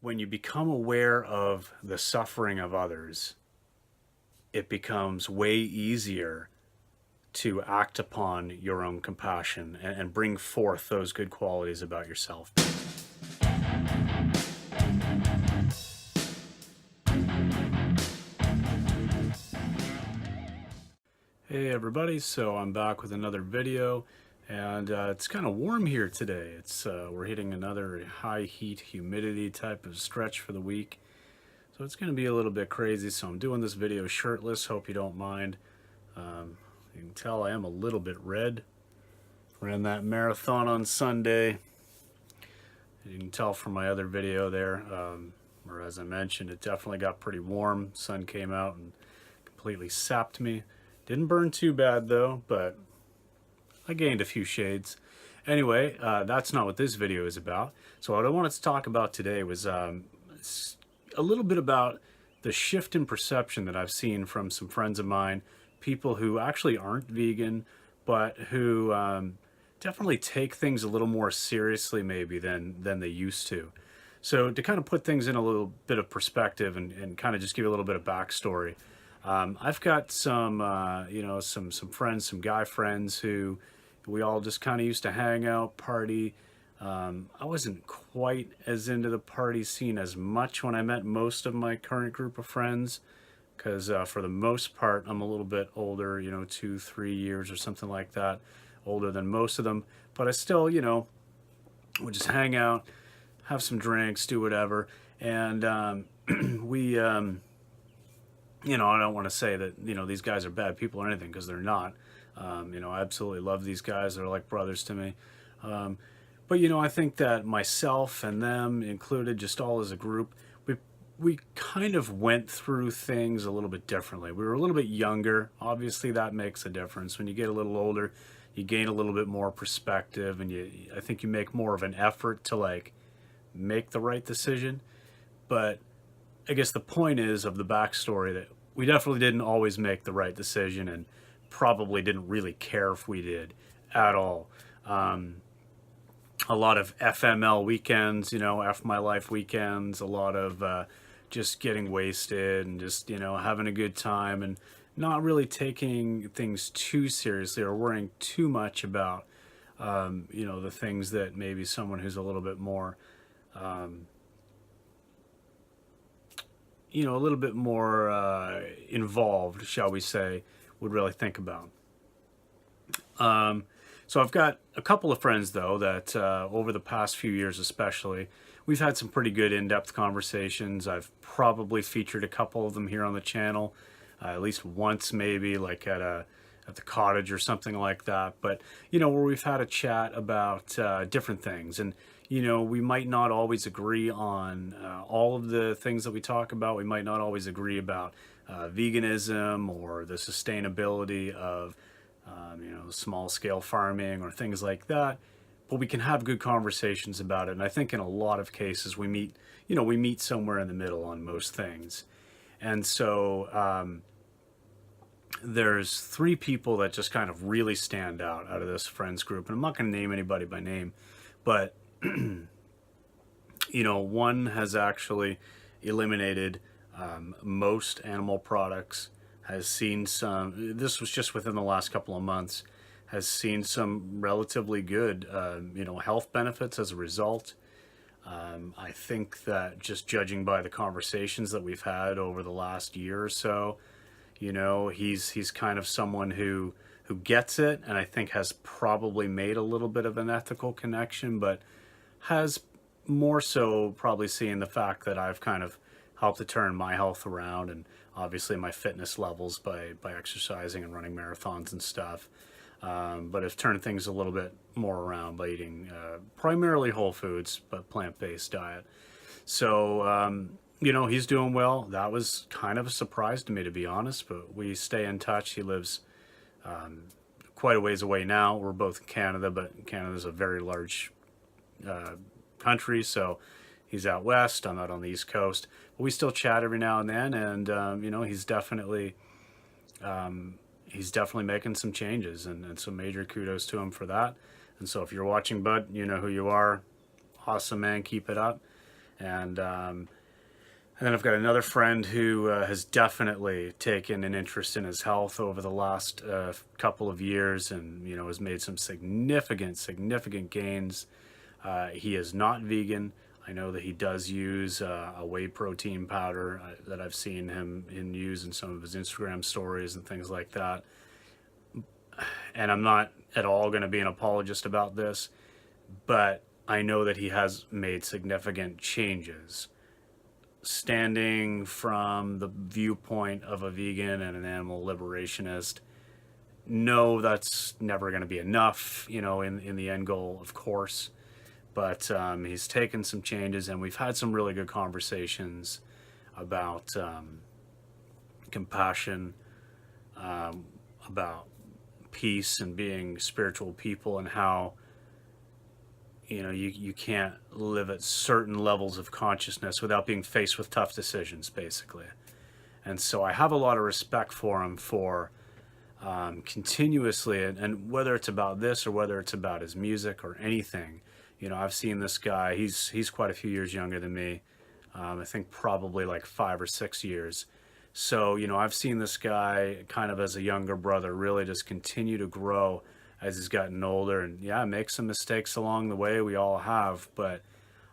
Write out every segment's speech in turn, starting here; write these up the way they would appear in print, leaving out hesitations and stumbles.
when you become aware of the suffering of others, it becomes way easier to act upon your own compassion and bring forth those good qualities about yourself. Hey everybody, so I'm back with another video, and it's kind of warm here today. We're hitting another high heat humidity type of stretch for the week, so it's going to be a little bit crazy. So I'm doing this video shirtless, hope you don't mind. You can tell I am a little bit red. Ran that marathon on Sunday. You can tell from my other video there, or as I mentioned, it definitely got pretty warm. Sun came out and completely sapped me. Didn't burn too bad though, but I gained a few shades. Anyway, that's not what this video is about. So what I wanted to talk about today was a little bit about the shift in perception that I've seen from some friends of mine, people who actually aren't vegan, but who definitely take things a little more seriously maybe than they used to. So to kind of put things in a little bit of perspective and kind of just give you a little bit of backstory, I've got some, some friends, some guy friends who we all just kind of used to hang out, party. I wasn't quite as into the party scene as much when I met most of my current group of friends, because for the most part, I'm a little bit older, 2-3 years or something like that, older than most of them. But I still, would just hang out, have some drinks, do whatever. And we... I don't want to say that, these guys are bad people or anything, because they're not. I absolutely love these guys. They're like brothers to me. But, I think that myself and them included, just all as a group, we kind of went through things a little bit differently. We were a little bit younger. Obviously, that makes a difference. When you get a little older, you gain a little bit more perspective, and I think you make more of an effort to, make the right decision. But I guess the point is of the backstory that we definitely didn't always make the right decision, and probably didn't really care if we did at all. A lot of FML weekends, F my life weekends, a lot of just getting wasted and just, having a good time and not really taking things too seriously or worrying too much about, the things that maybe someone who's a little bit more, a little bit more involved, shall we say, would really think about. So I've got a couple of friends, though, that over the past few years especially, we've had some pretty good in-depth conversations. I've probably featured a couple of them here on the channel, at least once maybe, like at the cottage or something like that. But, where we've had a chat about different things. And we might not always agree on all of the things that we talk about. We might not always agree about veganism or the sustainability of, small-scale farming or things like that. But we can have good conversations about it. And I think in a lot of cases we meet somewhere in the middle on most things. And so there's 3 people that just kind of really stand out of this friends group. And I'm not going to name anybody by name, but one has actually eliminated most animal products, has seen some, this was just within the last couple of months, has seen some relatively good, health benefits as a result. I think that just judging by the conversations that we've had over the last year or so, he's kind of someone who gets it, and I think has probably made a little bit of an ethical connection, but has more so probably seen the fact that I've kind of helped to turn my health around, and obviously my fitness levels by exercising and running marathons and stuff. But have turned things a little bit more around by eating primarily whole foods, but plant-based diet. So, he's doing well. That was kind of a surprise to me, to be honest, but we stay in touch. He lives quite a ways away now. We're both in Canada, but Canada's a very large country, so he's out west, I'm out on the East Coast. But we still chat every now and then, and he's definitely making some changes, and some major kudos to him for that. And so if you're watching, bud, you know who you are. Awesome, man. Keep it up. And then I've got another friend who has definitely taken an interest in his health over the last couple of years, and has made some significant gains. He is not vegan. I know that he does use a whey protein powder that I've seen him use in some of his Instagram stories and things like that. And I'm not at all going to be an apologist about this, but I know that he has made significant changes. Standing from the viewpoint of a vegan and an animal liberationist, no, that's never going to be enough, in the end goal, of course. But he's taken some changes, and we've had some really good conversations about compassion, about peace and being spiritual people, and how you can't live at certain levels of consciousness without being faced with tough decisions, basically. And so I have a lot of respect for him for continuously, and whether it's about this or whether it's about his music or anything, I've seen this guy. He's quite a few years younger than me. I think probably like 5 or 6 years. So I've seen this guy kind of as a younger brother really just continue to grow as he's gotten older, and make some mistakes along the way. We all have, but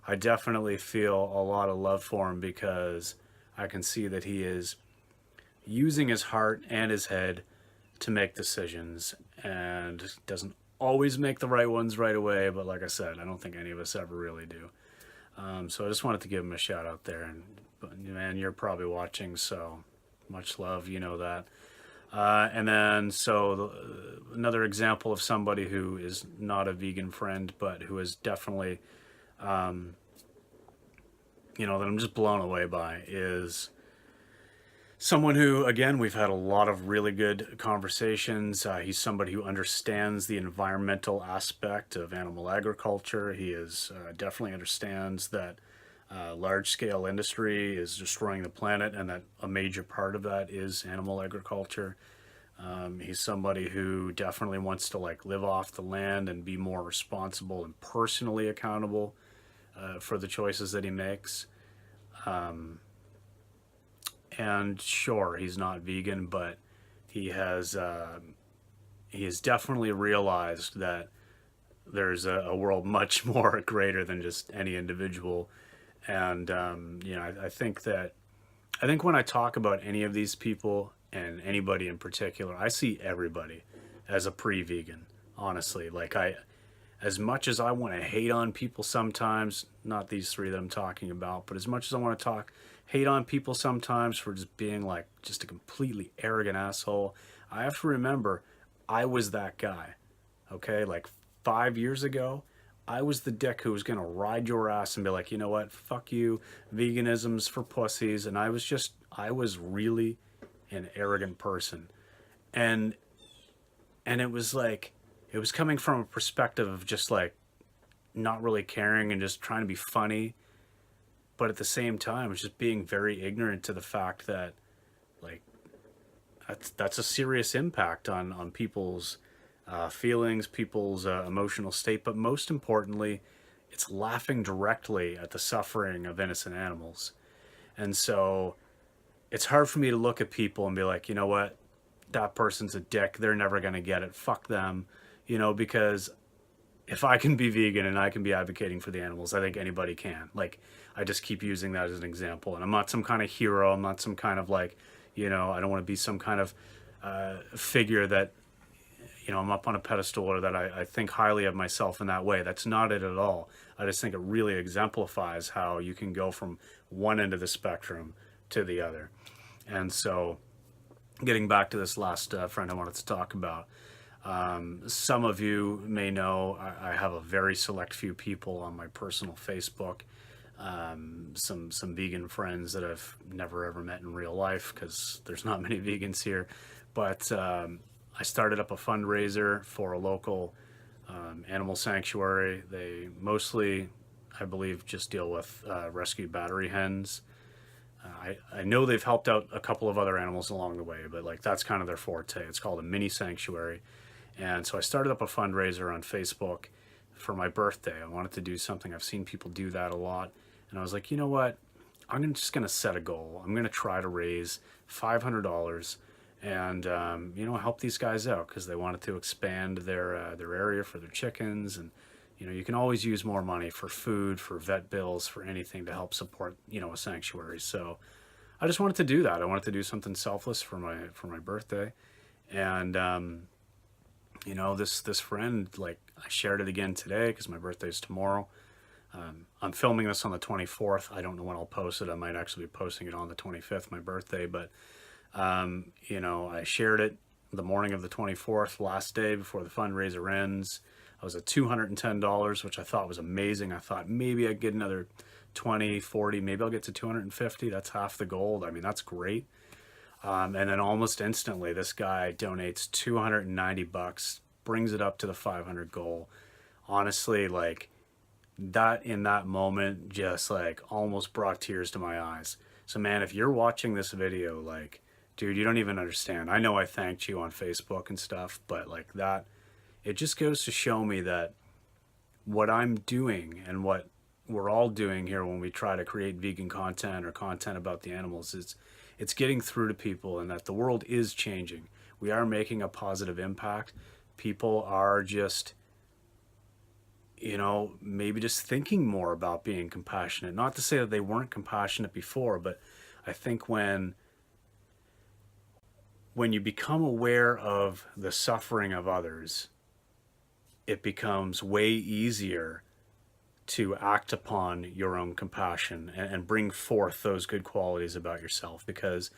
I definitely feel a lot of love for him because I can see that he is using his heart and his head to make decisions, and doesn't always make the right ones right away, but like I said, I don't think any of us ever really do. So I just wanted to give him a shout out there, and man, you're probably watching, so much love, that. And then, another example of somebody who is not a vegan friend, but who is definitely, that I'm just blown away by, is someone who, again, we've had a lot of really good conversations. He's somebody who understands the environmental aspect of animal agriculture. He definitely understands that large-scale industry is destroying the planet, and that a major part of that is animal agriculture. He's somebody who definitely wants to live off the land and be more responsible and personally accountable for the choices that he makes. And sure, he's not vegan, but he has definitely realized that there's a world much more greater than just any individual. And I think when I talk about any of these people, and anybody in particular, I see everybody as a pre-vegan, honestly. As much as I want to hate on people sometimes, not these three that I'm talking about, but as much as I want to hate on people sometimes for just being just a completely arrogant asshole, I have to remember I was that guy, okay? 5 years ago, I was the dick who was going to ride your ass and be like, you know what, fuck you, veganism's for pussies, and I was really an arrogant person. And it was it was coming from a perspective of just not really caring and just trying to be funny, but at the same time it was just being very ignorant to the fact that that's a serious impact on people's feelings, people's emotional state, but most importantly, it's laughing directly at the suffering of innocent animals. And so it's hard for me to look at people and be like, you know what, that person's a dick, they're never going to get it, fuck them, because if I can be vegan and I can be advocating for the animals, I think anybody can. I just keep using that as an example, and I'm not some kind of hero, I'm not some kind of I don't want to be some kind of figure that I'm up on a pedestal, or that I think highly of myself in that way. That's not it at all. I just think it really exemplifies how you can go from one end of the spectrum to the other. And so, getting back to this last friend I wanted to talk about, some of you may know I have a very select few people on my personal Facebook, some vegan friends that I've never ever met in real life because there's not many vegans here, but I started up a fundraiser for a local animal sanctuary. They mostly, I believe, just deal with rescued battery hens. I know they've helped out a couple of other animals along the way, but that's kind of their forte. It's called a mini sanctuary. And so I started up a fundraiser on Facebook for my birthday. I wanted to do something. I've seen people do that a lot, and And I was like, you know what? I'm just going to set a goal. I'm going to try to raise $500 and, help these guys out because they wanted to expand their area for their chickens. And, you can always use more money for food, for vet bills, for anything to help support, a sanctuary. So I just wanted to do that. I wanted to do something selfless for my birthday. And, this friend, like, I shared it again today because my birthday's tomorrow. I'm filming this on the 24th. I don't know when I'll post it. I might actually be posting it on the 25th, my birthday. But, I shared it the morning of the 24th, last day before the fundraiser ends. I was at $210, which I thought was amazing. I thought maybe I'd get another 20, 40, maybe I'll get to 250. That's half the goal. I mean, that's great. And then almost instantly, this guy donates $290, brings it up to the 500 goal. Honestly, like, that in that moment just like almost brought tears to my eyes. So man, if you're watching this video, like, dude, you don't even understand. I know I thanked you on Facebook and stuff, but like that, it just goes to show me that what I'm doing and what we're all doing here when we try to create vegan content or content about the animals is it's getting through to people, and that the world is changing. We are making a positive impact. People are just, maybe just thinking more about being compassionate. Not to say that they weren't compassionate before, but I think when you become aware of the suffering of others, it becomes way easier to act upon your own compassion and bring forth those good qualities about yourself, because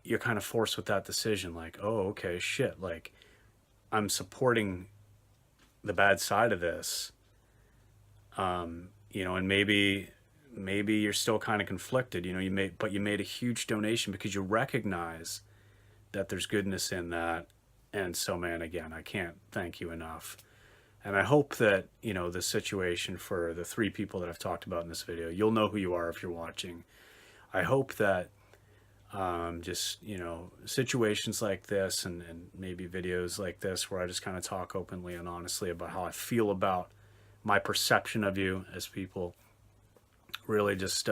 you're kind of forced with that decision, like, oh, okay, shit, like, I'm supporting the bad side of this, and maybe you're still kind of conflicted, but you made a huge donation because you recognize that there's goodness in that. And so, man, again, I can't thank you enough. And I hope that, this situation for the 3 people that I've talked about in this video, you'll know who you are if you're watching. I hope that situations like this and maybe videos like this where I just kind of talk openly and honestly about how I feel about my perception of you as people really just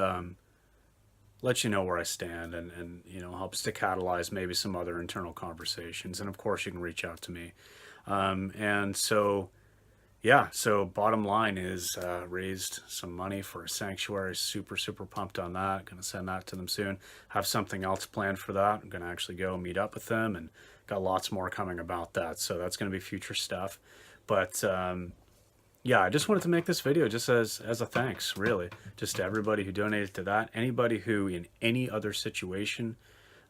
let you know where I stand and helps to catalyze maybe some other internal conversations. And of course you can reach out to me. So bottom line is raised some money for a sanctuary. Super, super pumped on that. Going to send that to them soon. Have something else planned for that. I'm going to actually go meet up with them, and got lots more coming about that. So that's going to be future stuff. But I just wanted to make this video just as a thanks, really. Just to everybody who donated to that. Anybody who in any other situation,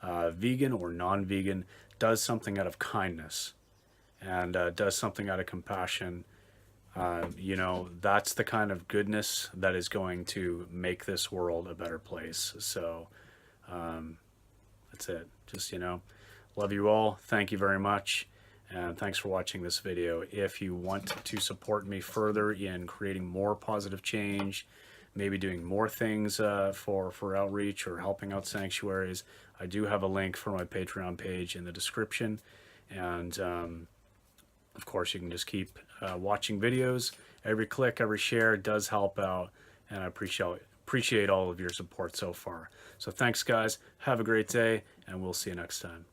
vegan or non-vegan, does something out of kindness and does something out of compassion. That's the kind of goodness that is going to make this world a better place. So that's it. Just, love you all. Thank you very much. And thanks for watching this video. If you want to support me further in creating more positive change, maybe doing more things for outreach or helping out sanctuaries, I do have a link for my Patreon page in the description. And of course, you can just keep watching videos. Every click, every share does help out, and I appreciate all of your support so far. So thanks, guys. Have a great day, and we'll see you next time.